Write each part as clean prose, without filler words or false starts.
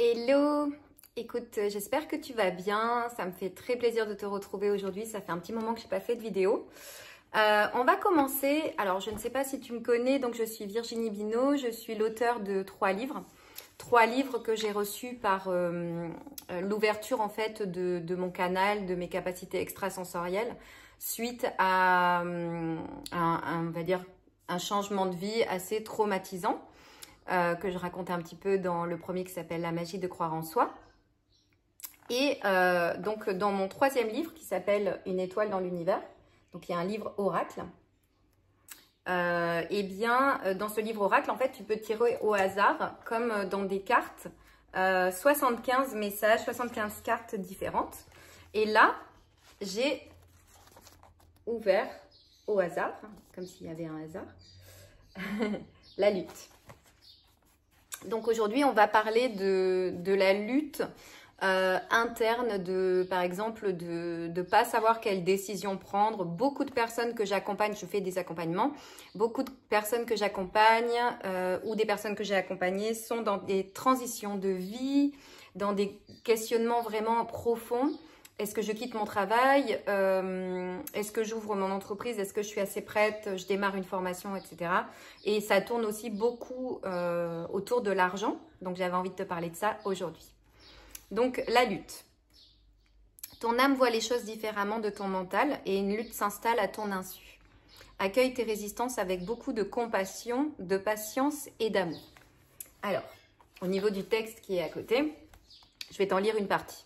Hello, écoute, j'espère que tu vas bien. Ça me fait très plaisir de te retrouver aujourd'hui. Ça fait un petit moment que je n'ai pas fait de vidéo. On va commencer. Alors, je ne sais pas si tu me connais, donc je suis Virginie Bino. Je suis l'auteure de 3 livres. 3 livres que j'ai reçus par l'ouverture en fait de mon canal, de mes capacités extrasensorielles, suite à on va dire, un changement de vie assez traumatisant. Que je raconte un petit peu dans le premier qui s'appelle La magie de croire en soi. Et donc dans mon 3e livre qui s'appelle Une étoile dans l'univers, donc il y a un livre oracle. Et bien dans ce livre oracle, en fait, tu peux tirer au hasard, comme dans des cartes, 75 messages, 75 cartes différentes. Et là, j'ai ouvert au hasard, comme s'il y avait un hasard, la lutte. Donc aujourd'hui, on va parler de la lutte interne, par exemple, de ne pas savoir quelle décision prendre. Beaucoup de personnes que j'accompagne, je fais des accompagnements, beaucoup de personnes que j'accompagne ou des personnes que j'ai accompagnées sont dans des transitions de vie, dans des questionnements vraiment profonds. Est-ce que je quitte mon travail? Est-ce que j'ouvre mon entreprise? Est-ce que je suis assez prête? Je démarre une formation, etc. Et ça tourne aussi beaucoup autour de l'argent. Donc, j'avais envie de te parler de ça aujourd'hui. Donc, la lutte. Ton âme voit les choses différemment de ton mental et une lutte s'installe à ton insu. Accueille tes résistances avec beaucoup de compassion, de patience et d'amour. Alors, au niveau du texte qui est à côté, je vais t'en lire une partie.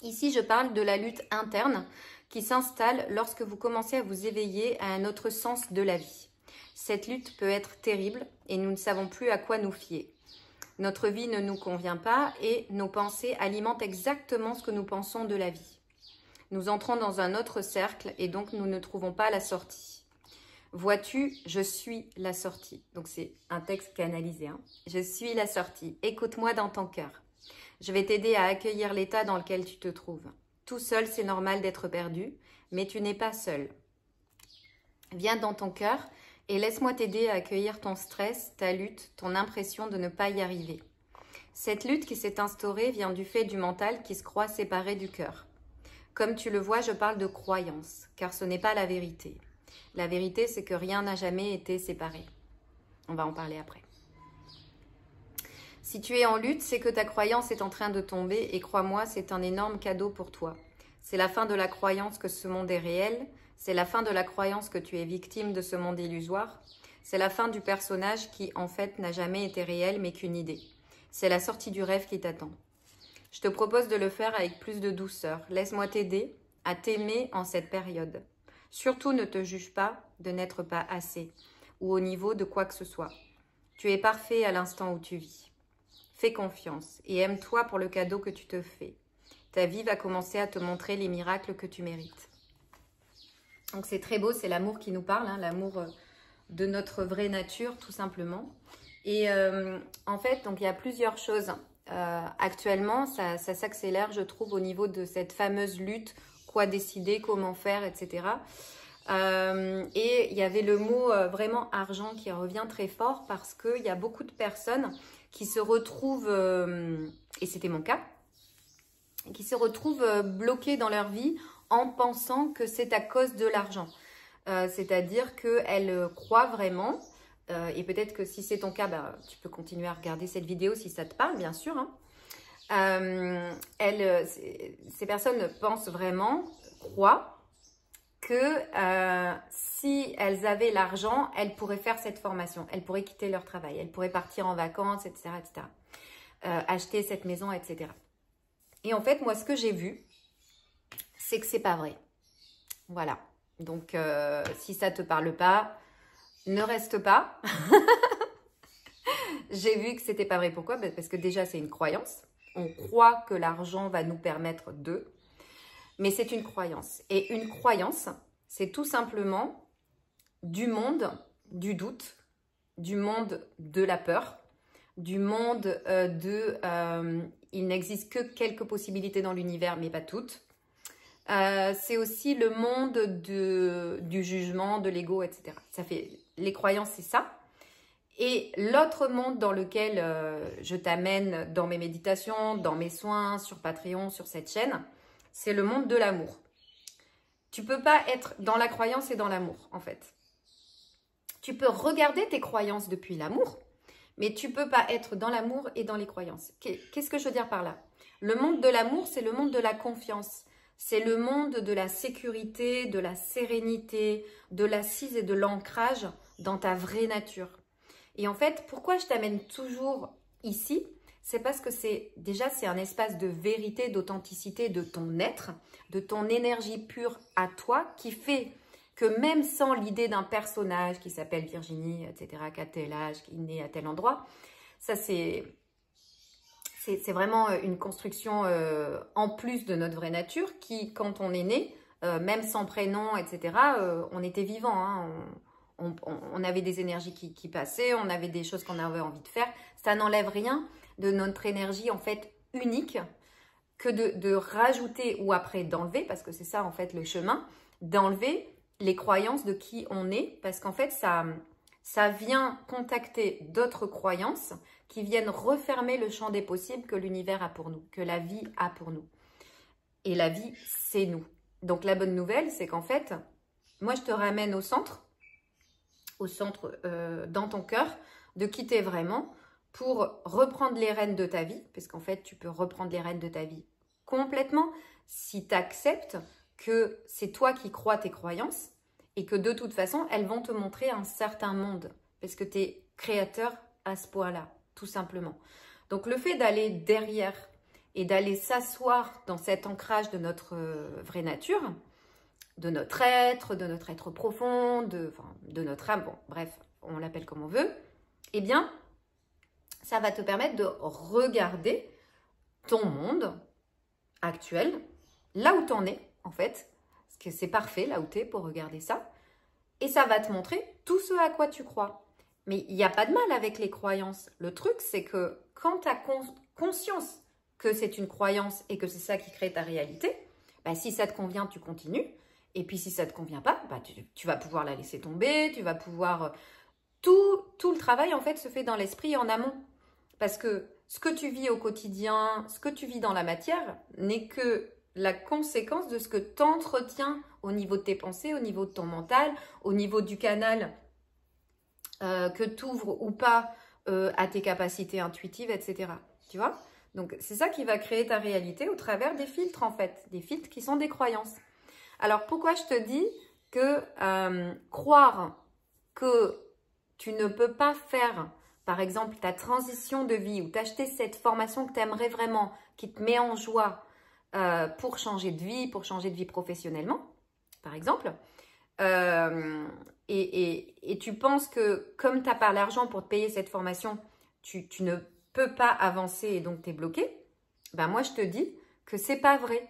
Ici, je parle de la lutte interne qui s'installe lorsque vous commencez à vous éveiller à un autre sens de la vie. Cette lutte peut être terrible et nous ne savons plus à quoi nous fier. Notre vie ne nous convient pas et nos pensées alimentent exactement ce que nous pensons de la vie. Nous entrons dans un autre cercle et donc nous ne trouvons pas la sortie. Vois-tu, je suis la sortie. Donc c'est un texte canalisé. Je suis la sortie. Écoute-moi dans ton cœur. Je vais t'aider à accueillir l'état dans lequel tu te trouves. Tout seul, c'est normal d'être perdu, mais tu n'es pas seul. Viens dans ton cœur et laisse-moi t'aider à accueillir ton stress, ta lutte, ton impression de ne pas y arriver. Cette lutte qui s'est instaurée vient du fait du mental qui se croit séparé du cœur. Comme tu le vois, je parle de croyance, car ce n'est pas la vérité. La vérité, c'est que rien n'a jamais été séparé. On va en parler après. Si tu es en lutte, c'est que ta croyance est en train de tomber et crois-moi, c'est un énorme cadeau pour toi. C'est la fin de la croyance que ce monde est réel, c'est la fin de la croyance que tu es victime de ce monde illusoire, c'est la fin du personnage qui en fait n'a jamais été réel mais qu'une idée. C'est la sortie du rêve qui t'attend. Je te propose de le faire avec plus de douceur. Laisse-moi t'aider à t'aimer en cette période. Surtout ne te juge pas de n'être pas assez ou au niveau de quoi que ce soit. Tu es parfait à l'instant où tu vis. Fais confiance et aime-toi pour le cadeau que tu te fais. Ta vie va commencer à te montrer les miracles que tu mérites. Donc c'est très beau, c'est l'amour qui nous parle, l'amour de notre vraie nature tout simplement. Et en fait, donc il y a plusieurs choses. Actuellement, ça s'accélère, je trouve, au niveau de cette fameuse lutte, quoi décider, comment faire, etc. Et il y avait le mot vraiment argent qui revient très fort parce qu'il y a beaucoup de personnes qui se retrouvent, et c'était mon cas, qui se retrouvent bloquées dans leur vie en pensant que c'est à cause de l'argent. C'est-à-dire qu'elles croient vraiment, et peut-être que si c'est ton cas, tu peux continuer à regarder cette vidéo si ça te parle, bien sûr. Ces personnes pensent vraiment, croient que si elles avaient l'argent, elles pourraient faire cette formation, elles pourraient quitter leur travail, elles pourraient partir en vacances, etc., etc. Acheter cette maison, etc. Et en fait, moi, ce que j'ai vu, c'est que c'est pas vrai. Voilà. Donc, si ça te parle pas, ne reste pas. J'ai vu que c'était pas vrai. Pourquoi? Parce que déjà, c'est une croyance. On croit que l'argent va nous permettre de... Mais c'est une croyance. Et une croyance, c'est tout simplement du monde du doute, du monde de la peur, du monde il n'existe que quelques possibilités dans l'univers, mais pas toutes. C'est aussi le monde du jugement, de l'ego, etc. Les croyances, c'est ça. Et l'autre monde dans lequel je t'amène dans mes méditations, dans mes soins, sur Patreon, sur cette chaîne, c'est le monde de l'amour. Tu peux pas être dans la croyance et dans l'amour, en fait. Tu peux regarder tes croyances depuis l'amour, mais tu peux pas être dans l'amour et dans les croyances. Qu'est-ce que je veux dire par là? Le monde de l'amour, c'est le monde de la confiance. C'est le monde de la sécurité, de la sérénité, de l'assise et de l'ancrage dans ta vraie nature. Et en fait, pourquoi je t'amène toujours ici? C'est parce que c'est un espace de vérité, d'authenticité de ton être, de ton énergie pure à toi, qui fait que même sans l'idée d'un personnage qui s'appelle Virginie, etc., qu'à tel âge, qui est né à tel endroit, ça c'est vraiment une construction en plus de notre vraie nature qui, quand on est né, même sans prénom, etc., on était vivant, hein, on avait des énergies qui passaient, on avait des choses qu'on avait envie de faire. Ça n'enlève rien de notre énergie en fait unique que de rajouter ou après d'enlever, parce que c'est ça en fait le chemin, d'enlever les croyances de qui on est, parce qu'en fait ça vient contacter d'autres croyances qui viennent refermer le champ des possibles que l'univers a pour nous, que la vie a pour nous. Et la vie, c'est nous. Donc la bonne nouvelle, c'est qu'en fait, moi je te ramène au centre dans ton cœur, de qui t'es vraiment, pour reprendre les rênes de ta vie, parce qu'en fait, tu peux reprendre les rênes de ta vie complètement si tu acceptes que c'est toi qui crois tes croyances et que de toute façon, elles vont te montrer un certain monde, parce que tu es créateur à ce point-là, tout simplement. Donc, le fait d'aller derrière et d'aller s'asseoir dans cet ancrage de notre vraie nature, de notre être profond, de notre âme, bon, bref, on l'appelle comme on veut, eh bien, ça va te permettre de regarder ton monde actuel, là où tu en es, en fait, parce que c'est parfait là où tu es pour regarder ça, et ça va te montrer tout ce à quoi tu crois. Mais il n'y a pas de mal avec les croyances. Le truc, c'est que quand tu as conscience que c'est une croyance et que c'est ça qui crée ta réalité, bah, si ça te convient, tu continues. Et puis si ça ne te convient pas, bah, tu vas pouvoir la laisser tomber, tu vas pouvoir... Tout le travail, en fait, se fait dans l'esprit en amont. Parce que ce que tu vis au quotidien, ce que tu vis dans la matière, n'est que la conséquence de ce que tu entretiens au niveau de tes pensées, au niveau de ton mental, au niveau du canal que tu ouvres ou pas à tes capacités intuitives, etc. Tu vois? Donc, c'est ça qui va créer ta réalité au travers des filtres, en fait. Des filtres qui sont des croyances. Alors, pourquoi je te dis que croire que tu ne peux pas faire, par exemple, ta transition de vie ou t'acheter cette formation que tu aimerais vraiment, qui te met en joie pour changer de vie professionnellement, par exemple, et tu penses que comme tu n'as pas l'argent pour te payer cette formation, tu ne peux pas avancer et donc tu es bloqué, ben moi je te dis que c'est pas vrai.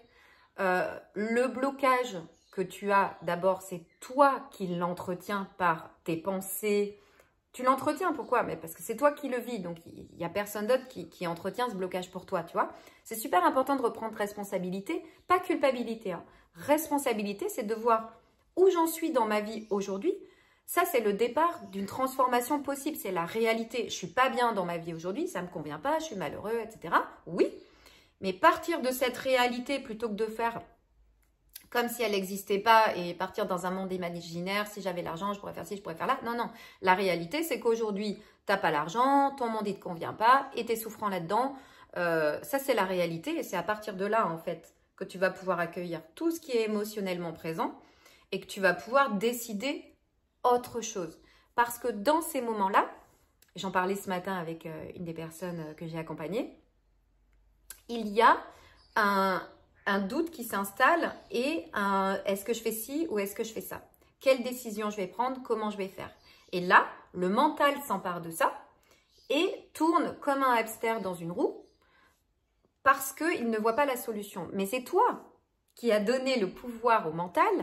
Le blocage que tu as, d'abord, c'est toi qui l'entretiens par tes pensées. Tu l'entretiens, pourquoi? Mais parce que c'est toi qui le vis, donc il n'y a personne d'autre qui entretient ce blocage pour toi, tu vois. C'est super important de reprendre responsabilité, pas culpabilité, hein. Responsabilité, c'est de voir où j'en suis dans ma vie aujourd'hui. Ça, c'est le départ d'une transformation possible, c'est la réalité. Je ne suis pas bien dans ma vie aujourd'hui, ça ne me convient pas, je suis malheureux, etc. Oui, mais partir de cette réalité plutôt que de faire comme si elle n'existait pas et partir dans un monde imaginaire, si j'avais l'argent, je pourrais faire ci, je pourrais faire là. Non, non. La réalité, c'est qu'aujourd'hui, tu n'as pas l'argent, ton monde ne te convient pas et tu es souffrant là-dedans. Ça, c'est la réalité et c'est à partir de là, en fait, que tu vas pouvoir accueillir tout ce qui est émotionnellement présent et que tu vas pouvoir décider autre chose. Parce que dans ces moments-là, j'en parlais ce matin avec une des personnes que j'ai accompagnées, il y a un doute qui s'installe et est-ce que je fais ci ou est-ce que je fais ça? Quelle décision je vais prendre? Comment je vais faire? Et là, le mental s'empare de ça et tourne comme un hamster dans une roue parce qu'il ne voit pas la solution. Mais c'est toi qui as donné le pouvoir au mental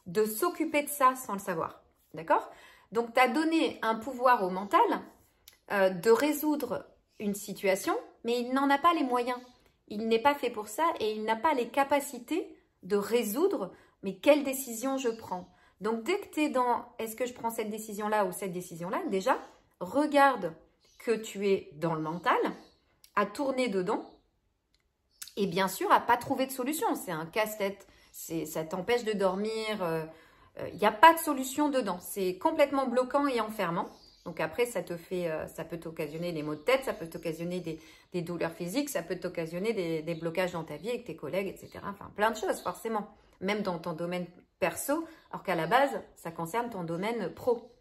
de s'occuper de ça sans le savoir. D'accord? Donc, tu as donné un pouvoir au mental de résoudre une situation, mais il n'en a pas les moyens. Il n'est pas fait pour ça et il n'a pas les capacités de résoudre, mais quelle décision je prends. Donc, dès que tu es dans « est-ce que je prends cette décision-là ou cette décision-là ?» déjà, regarde que tu es dans le mental, à tourner dedans, et bien sûr, à pas trouver de solution. C'est un casse-tête, ça t'empêche de dormir, il n'y a pas de solution dedans. C'est complètement bloquant et enfermant. Donc après, ça peut t'occasionner des maux de tête, ça peut t'occasionner des douleurs physiques, ça peut t'occasionner des blocages dans ta vie avec tes collègues, etc. Enfin, plein de choses, forcément. Même dans ton domaine perso, alors qu'à la base, ça concerne ton domaine pro.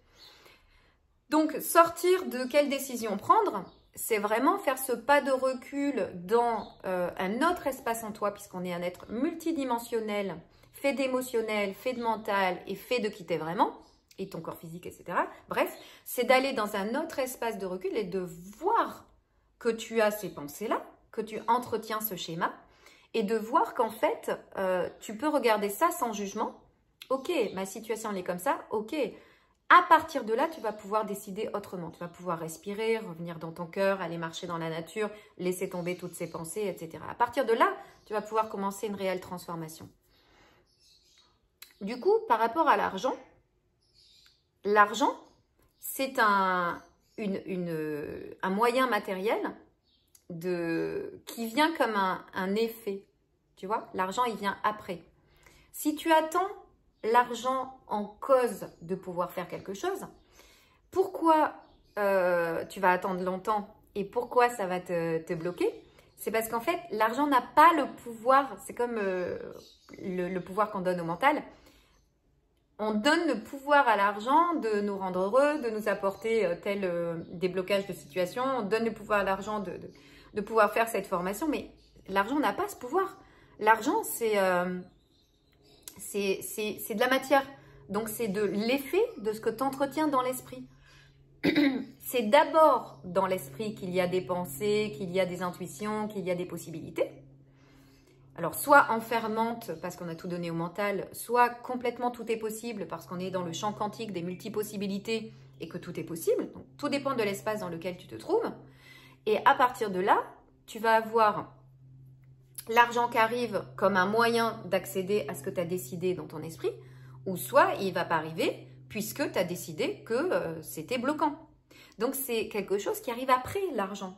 Donc, sortir de quelle décision prendre, c'est vraiment faire ce pas de recul dans un autre espace en toi, puisqu'on est un être multidimensionnel, fait d'émotionnel, fait de mental et fait de qui t'es vraiment, et ton corps physique, etc. Bref, c'est d'aller dans un autre espace de recul et de voir que tu as ces pensées-là, que tu entretiens ce schéma, et de voir qu'en fait, tu peux regarder ça sans jugement. Ok, ma situation elle est comme ça, ok. À partir de là, tu vas pouvoir décider autrement. Tu vas pouvoir respirer, revenir dans ton cœur, aller marcher dans la nature, laisser tomber toutes ces pensées, etc. À partir de là, tu vas pouvoir commencer une réelle transformation. Du coup, par rapport à l'argent, c'est un moyen matériel qui vient comme un effet. Tu vois, l'argent, il vient après. Si tu attends l'argent en cause de pouvoir faire quelque chose, pourquoi tu vas attendre longtemps et pourquoi ça va te bloquer? C'est parce qu'en fait, l'argent n'a pas le pouvoir, c'est comme le pouvoir qu'on donne au mental. On donne le pouvoir à l'argent de nous rendre heureux, de nous apporter tel déblocage de situation. On donne le pouvoir à l'argent de pouvoir faire cette formation, mais l'argent n'a pas ce pouvoir. L'argent, c'est de la matière. Donc, c'est de l'effet de ce que tu entretiens dans l'esprit. C'est d'abord dans l'esprit qu'il y a des pensées, qu'il y a des intuitions, qu'il y a des possibilités. Alors, soit enfermante parce qu'on a tout donné au mental, soit complètement tout est possible parce qu'on est dans le champ quantique des multipossibilités et que tout est possible. Donc, tout dépend de l'espace dans lequel tu te trouves. Et à partir de là, tu vas avoir l'argent qui arrive comme un moyen d'accéder à ce que tu as décidé dans ton esprit, ou soit il ne va pas arriver puisque tu as décidé que c'était bloquant. Donc, c'est quelque chose qui arrive après l'argent.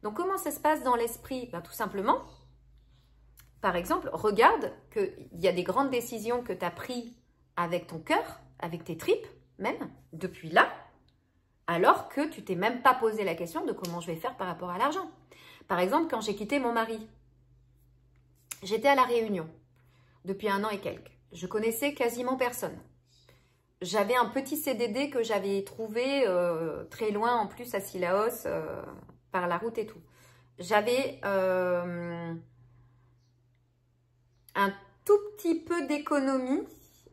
Donc, comment ça se passe dans l'esprit? Ben, tout simplement, par exemple, regarde qu'il y a des grandes décisions que tu as prises avec ton cœur, avec tes tripes même, depuis là, alors que tu t'es même pas posé la question de comment je vais faire par rapport à l'argent. Par exemple, quand j'ai quitté mon mari, j'étais à La Réunion depuis 1 an et quelques. Je connaissais quasiment personne. J'avais un petit CDD que j'avais trouvé très loin, en plus à Sillaos, par la route et tout. J'avais un tout petit peu d'économie,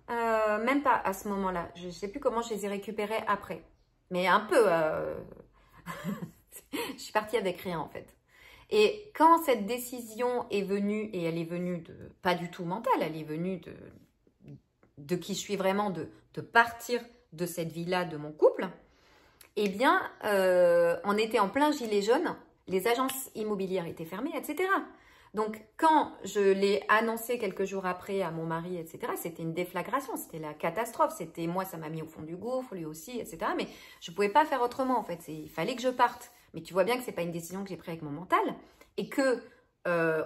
même pas à ce moment-là. Je ne sais plus comment je les ai récupérés après. Mais un peu. Je suis partie avec rien en fait. Et quand cette décision est venue, et elle est venue pas du tout mentale, elle est venue de qui je suis vraiment, de partir de cette vie-là, de mon couple, eh bien, on était en plein gilet jaune, les agences immobilières étaient fermées, etc. Donc, quand je l'ai annoncé quelques jours après à mon mari, etc., c'était une déflagration, c'était la catastrophe. C'était moi, ça m'a mis au fond du gouffre, lui aussi, etc. Mais je ne pouvais pas faire autrement, en fait. Il fallait que je parte. Mais tu vois bien que ce n'est pas une décision que j'ai prise avec mon mental. Et que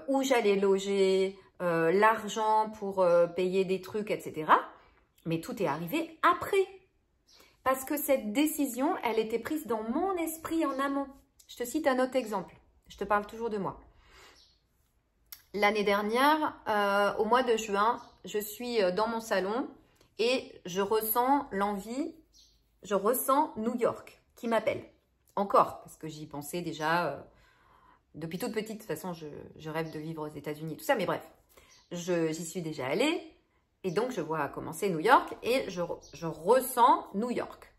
où j'allais loger, l'argent pour payer des trucs, etc. Mais tout est arrivé après. Parce que cette décision, elle était prise dans mon esprit en amont. Je te cite un autre exemple. Je te parle toujours de moi. L'année dernière, au mois de juin, je suis dans mon salon et je ressens l'envie, je ressens New York qui m'appelle. Encore, parce que j'y pensais déjà depuis toute petite. De toute façon, je rêve de vivre aux États-Unis, tout ça. Mais bref, j'y suis déjà allée et donc je vois commencer New York et je ressens New York.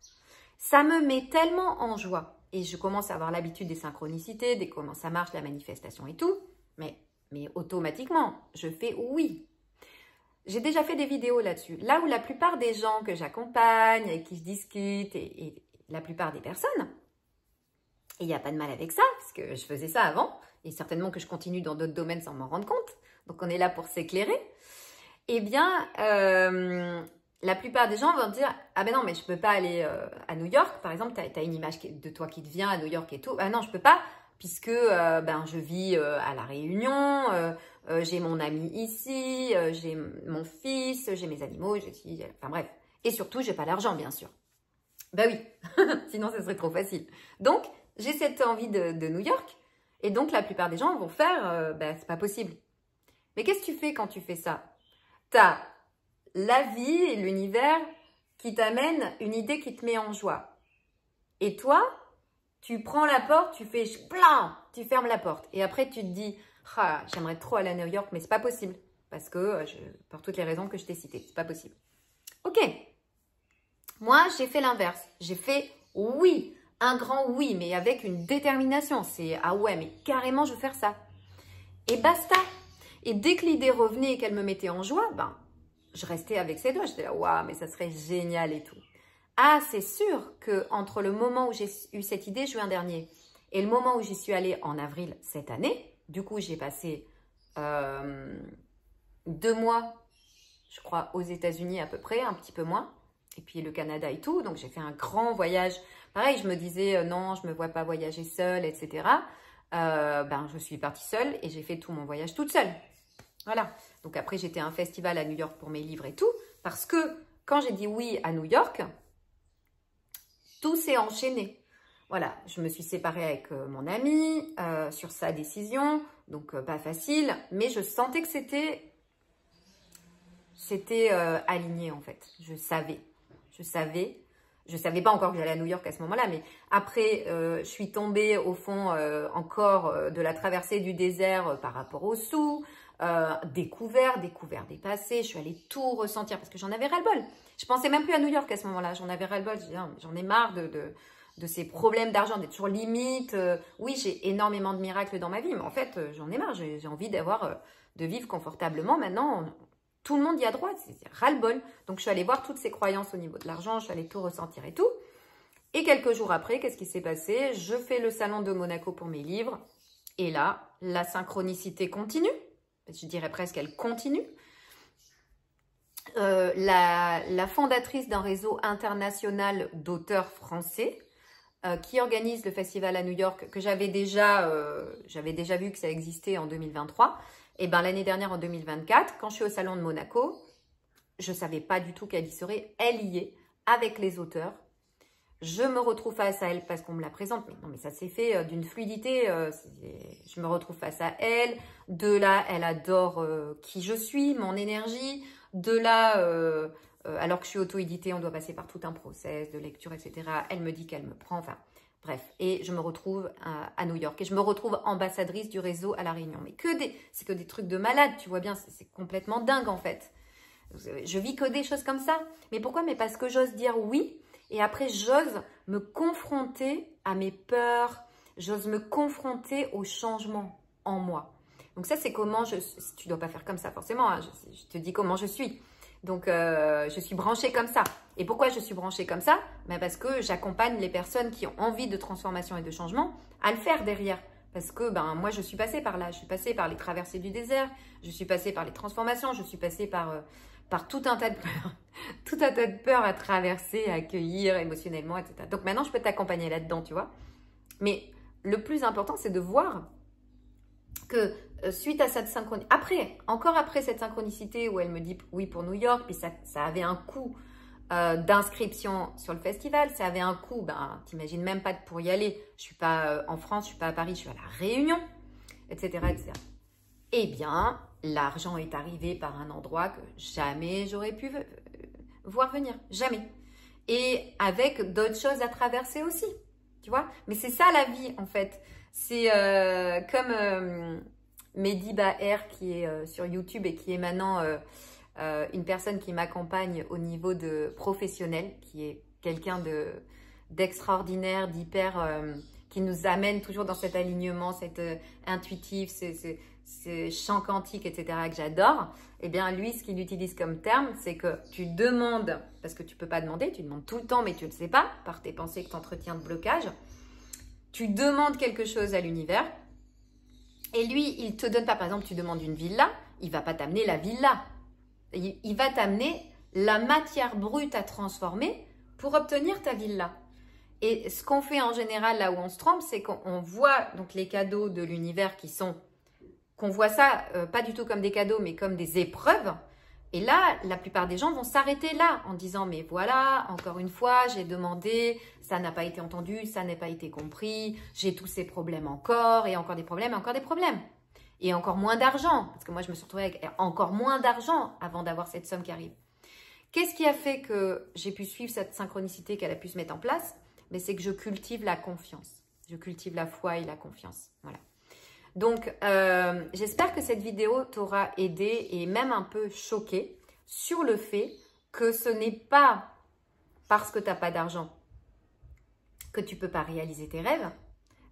Ça me met tellement en joie et je commence à avoir l'habitude des synchronicités, de comment ça marche, la manifestation et tout. Mais automatiquement, je fais oui. J'ai déjà fait des vidéos là-dessus. Là où la plupart des gens que j'accompagne et qui se discutent, et la plupart des personnes, et il n'y a pas de mal avec ça, parce que je faisais ça avant, et certainement que je continue dans d'autres domaines sans m'en rendre compte. Donc, on est là pour s'éclairer. Eh bien, la plupart des gens vont dire « Ah ben non, mais je peux pas aller à New York. » Par exemple, tu as une image de toi qui te vient à New York et tout. « Ah non, je peux pas puisque ben, je vis à La Réunion, j'ai mon ami ici, j'ai mon fils, j'ai mes animaux, enfin bref. Et surtout, j'ai pas l'argent, bien sûr. » Ben oui, sinon ce serait trop facile. Donc, j'ai cette envie de New York et donc la plupart des gens vont faire « Ben c'est pas possible. » Mais qu'est-ce que tu fais quand tu fais ça? Tu as la vie et l'univers qui t'amènent une idée qui te met en joie. Et toi, tu prends la porte, tu fais plein, tu fermes la porte. Et après, tu te dis, ah, j'aimerais trop aller à New York, mais c'est pas possible. Parce que, pour toutes les raisons que je t'ai citées, c'est pas possible. Ok. Moi, j'ai fait l'inverse. J'ai fait oui, un grand oui, mais avec une détermination. C'est, ah ouais, mais carrément, je veux faire ça. Et basta. Et dès que l'idée revenait et qu'elle me mettait en joie, ben, je restais avec ses doigts. J'étais là, waouh, mais ça serait génial et tout. Ah, c'est sûr qu'entre le moment où j'ai eu cette idée, juin dernier, et le moment où j'y suis allée en avril cette année, du coup, j'ai passé 2 mois, je crois, aux États-Unis à peu près, un petit peu moins, et puis le Canada et tout. Donc, j'ai fait un grand voyage. Pareil, je me disais, non, je ne me vois pas voyager seule, etc. Ben, je suis partie seule et j'ai fait tout mon voyage toute seule. Voilà. Donc, après, j'étais à un festival à New York pour mes livres et tout, parce que quand j'ai dit oui à New York, tout s'est enchaîné. Voilà, je me suis séparée avec mon ami sur sa décision, donc pas facile, mais je sentais que c'était aligné en fait. Je savais. Je savais pas encore que j'allais à New York à ce moment-là, mais après, je suis tombée au fond encore de la traversée du désert par rapport aux sous, découvert des passés, je suis allée tout ressentir parce que j'en avais ras-le-bol. Je pensais même plus à New York à ce moment-là, j'en avais ras-le-bol, j'en ai marre de ces problèmes d'argent, d'être toujours limite. Oui, j'ai énormément de miracles dans ma vie, mais en fait, j'en ai marre, j'ai envie de vivre confortablement. Maintenant, tout le monde y a droit, c'est ras-le-bol. Donc, je suis allée voir toutes ces croyances au niveau de l'argent, je suis allée tout ressentir et tout. Et quelques jours après, qu'est-ce qui s'est passé? Je fais le salon de Monaco pour mes livres. Et là, la synchronicité continue. Je dirais presque qu'elle continue. La fondatrice d'un réseau international d'auteurs français qui organise le festival à New York, que j'avais déjà vu que ça existait en 2023. Et ben l'année dernière, en 2024, quand je suis au salon de Monaco, je ne savais pas du tout qu'elle y serait. Elle y est, avec les auteurs. Je me retrouve face à elle parce qu'on me la présente. Mais non, mais ça s'est fait d'une fluidité. Je me retrouve face à elle. De là, elle adore qui je suis, mon énergie. De là, alors que je suis auto-éditée, on doit passer par tout un process de lecture, etc. Elle me dit qu'elle me prend. Enfin, bref. Et je me retrouve à New York. Et je me retrouve ambassadrice du réseau à La Réunion. Mais c'est que des trucs de malade, tu vois bien. C'est complètement dingue, en fait. Je vis que des choses comme ça. Mais pourquoi? Mais parce que j'ose dire oui. Et après, j'ose me confronter à mes peurs, j'ose me confronter au changement en moi. Donc ça, c'est comment tu ne dois pas faire comme ça forcément, hein, je te dis comment je suis. Donc, je suis branchée comme ça. Et pourquoi je suis branchée comme ça? Ben parce que j'accompagne les personnes qui ont envie de transformation et de changement à le faire derrière. Parce que ben, moi, je suis passée par là. Je suis passée par les traversées du désert, je suis passée par les transformations, je suis passée par tout un tas de peurs, tout un tas de peurs à traverser, à accueillir émotionnellement, etc. Donc maintenant, je peux t'accompagner là-dedans, tu vois. Mais le plus important, c'est de voir que suite à cette synchronicité, encore après cette synchronicité où elle me dit oui pour New York, puis ça avait un coût d'inscription sur le festival, ça avait un coût, ben, t'imagines même pas pour y aller. Je suis pas en France, je suis pas à Paris, je suis à La Réunion, etc., etc. Eh bien, l'argent est arrivé par un endroit que jamais j'aurais pu voir venir. Jamais. Et avec d'autres choses à traverser aussi. Tu vois? Mais c'est ça la vie, en fait. C'est comme Mehdi Baher qui est sur YouTube et qui est maintenant une personne qui m'accompagne au niveau de professionnel, qui est quelqu'un d'extraordinaire, d'hyper... qui nous amène toujours dans cet alignement, cet intuitif, ces chants quantiques, etc., que j'adore. Eh bien, lui, ce qu'il utilise comme terme, c'est que tu demandes, parce que tu ne peux pas demander, tu demandes tout le temps, mais tu ne le sais pas, par tes pensées que tu entretiens de blocage. Tu demandes quelque chose à l'univers, et lui, il ne te donne pas, par exemple, tu demandes une villa, il ne va pas t'amener la villa. Il va t'amener la matière brute à transformer pour obtenir ta villa. Et ce qu'on fait en général là où on se trompe, c'est qu'on voit donc les cadeaux de l'univers qu'on voit ça pas du tout comme des cadeaux, mais comme des épreuves. Et là, la plupart des gens vont s'arrêter là en disant « Mais voilà, encore une fois, j'ai demandé, ça n'a pas été entendu, ça n'a pas été compris, j'ai tous ces problèmes encore, et encore des problèmes, et encore des problèmes. » Et encore moins d'argent, parce que moi, je me suis retrouvée avec encore moins d'argent avant d'avoir cette somme qui arrive. Qu'est-ce qui a fait que j'ai pu suivre cette synchronicité, qu'elle a pu se mettre en place? Mais c'est que je cultive la confiance. Je cultive la foi et la confiance. Voilà. Donc, j'espère que cette vidéo t'aura aidé et même un peu choqué sur le fait que ce n'est pas parce que tu n'as pas d'argent que tu ne peux pas réaliser tes rêves.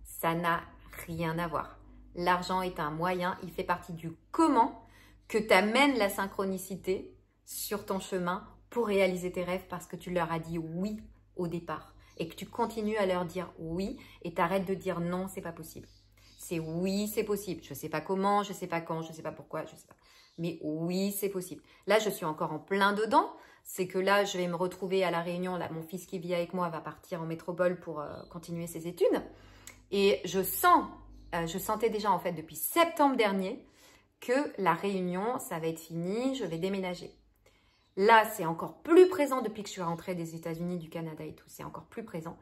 Ça n'a rien à voir. L'argent est un moyen, il fait partie du comment que t'amènes la synchronicité sur ton chemin pour réaliser tes rêves parce que tu leur as dit oui au départ et que tu continues à leur dire oui et t'arrêtes de dire non, c'est pas possible. C'est oui, c'est possible. Je sais pas comment, je sais pas quand, je sais pas pourquoi, je sais pas. Mais oui, c'est possible. Là, je suis encore en plein dedans. C'est que là, je vais me retrouver à La Réunion. Là, mon fils qui vit avec moi va partir en métropole pour continuer ses études. Et je sentais déjà en fait depuis septembre dernier que La Réunion, ça va être fini, je vais déménager. Là, c'est encore plus présent depuis que je suis rentrée des États-Unis, du Canada et tout. C'est encore plus présent.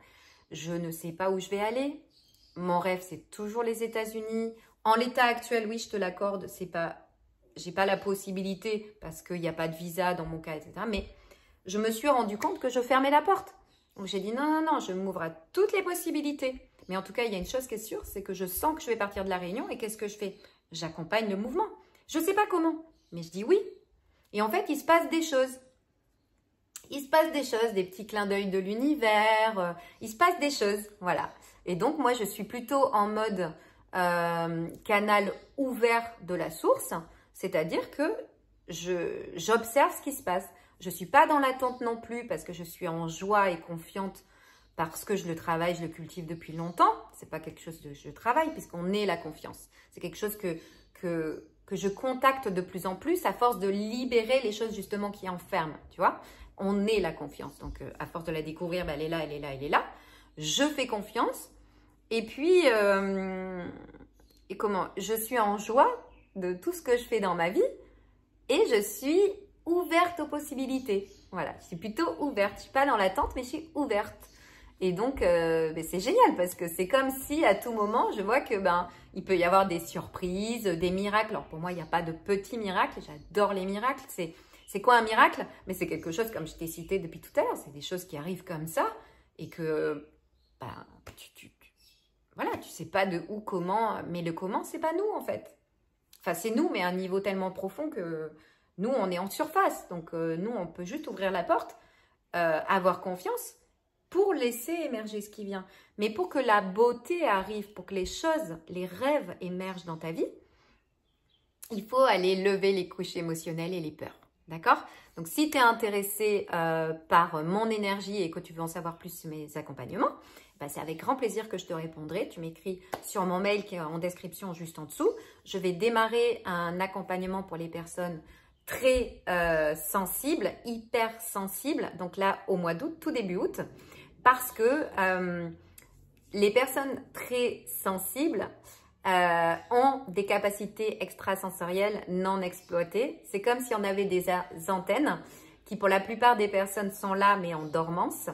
Je ne sais pas où je vais aller. Mon rêve, c'est toujours les États-Unis. En l'état actuel, oui, je te l'accorde, j'ai pas la possibilité parce qu'il n'y a pas de visa dans mon cas, etc. Mais je me suis rendu compte que je fermais la porte. Donc, j'ai dit non, non, non, je m'ouvre à toutes les possibilités. Mais en tout cas, il y a une chose qui est sûre, c'est que je sens que je vais partir de La Réunion. Et qu'est-ce que je fais? J'accompagne le mouvement. Je ne sais pas comment, mais je dis oui. Et en fait, il se passe des choses. Il se passe des choses, des petits clins d'œil de l'univers. Il se passe des choses, voilà. Et donc, moi, je suis plutôt en mode canal ouvert de la source. C'est-à-dire que j'observe ce qui se passe. Je ne suis pas dans l'attente non plus parce que je suis en joie et confiante parce que je le travaille, je le cultive depuis longtemps. Ce n'est pas quelque chose de je travaille puisqu'on est la confiance. C'est quelque chose que je contacte de plus en plus à force de libérer les choses justement qui enferment, tu vois. On est la confiance. Donc, à force de la découvrir, ben, elle est là, elle est là, elle est là. Je fais confiance. Et puis, je suis en joie de tout ce que je fais dans ma vie et je suis ouverte aux possibilités. Voilà, je suis plutôt ouverte. Je ne suis pas dans l'attente, mais je suis ouverte. Et donc, c'est génial parce que c'est comme si à tout moment, je vois que il peut y avoir des surprises, des miracles. Alors pour moi, il n'y a pas de petits miracles. J'adore les miracles. C'est quoi un miracle? Mais c'est quelque chose, comme je t'ai cité depuis tout à l'heure, c'est des choses qui arrivent comme ça et que voilà, tu sais pas de où, comment, mais le comment, c'est pas nous en fait. Enfin, c'est nous, mais à un niveau tellement profond que nous, on est en surface. Donc, nous, on peut juste ouvrir la porte, avoir confiance pour laisser émerger ce qui vient. Mais pour que la beauté arrive, pour que les choses, les rêves émergent dans ta vie, il faut aller lever les couches émotionnelles et les peurs. D'accord? Donc, si tu es intéressé par mon énergie et que tu veux en savoir plus sur mes accompagnements, c'est avec grand plaisir que je te répondrai. Tu m'écris sur mon mail qui est en description juste en dessous. Je vais démarrer un accompagnement pour les personnes très sensibles, hyper sensibles. Donc là, au mois d'août, tout début août, parce que les personnes très sensibles ont des capacités extrasensorielles non exploitées. C'est comme si on avait des antennes qui, pour la plupart des personnes, sont là, mais en dormance.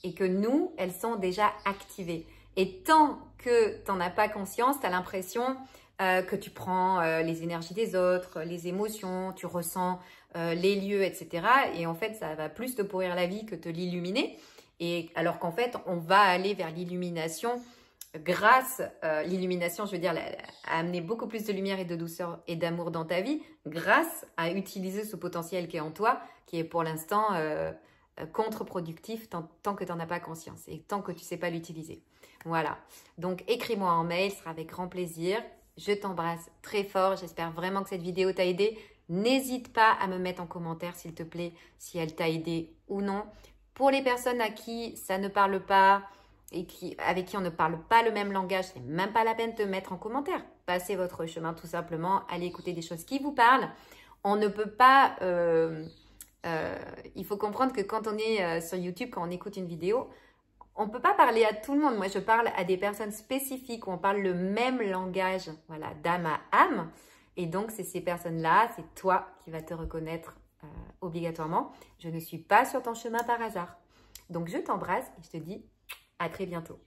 Et que nous, elles sont déjà activées. Et tant que tu n'en as pas conscience, tu as l'impression que tu prends les énergies des autres, les émotions, tu ressens les lieux, etc. Et en fait, ça va plus te pourrir la vie que te l'illuminer. Et alors qu'en fait, on va aller vers l'illumination grâce, l'illumination, je veux dire, à amener beaucoup plus de lumière et de douceur et d'amour dans ta vie grâce à utiliser ce potentiel qui est en toi, qui est pour l'instant contre-productif tant que tu n'en as pas conscience et tant que tu ne sais pas l'utiliser. Voilà. Donc, écris-moi en mail, ce sera avec grand plaisir. Je t'embrasse très fort. J'espère vraiment que cette vidéo t'a aidé. N'hésite pas à me mettre en commentaire, s'il te plaît, si elle t'a aidé ou non. Pour les personnes à qui ça ne parle pas et avec qui on ne parle pas le même langage, c'est même pas la peine de te mettre en commentaire. Passez votre chemin tout simplement. Allez écouter des choses qui vous parlent. On ne peut pas Il faut comprendre que quand on est sur YouTube, quand on écoute une vidéo, on ne peut pas parler à tout le monde. Moi, je parle à des personnes spécifiques où on parle le même langage, voilà, d'âme à âme. Et donc, c'est ces personnes-là, c'est toi qui vas te reconnaître obligatoirement. Je ne suis pas sur ton chemin par hasard. Donc, je t'embrasse et je te dis à très bientôt.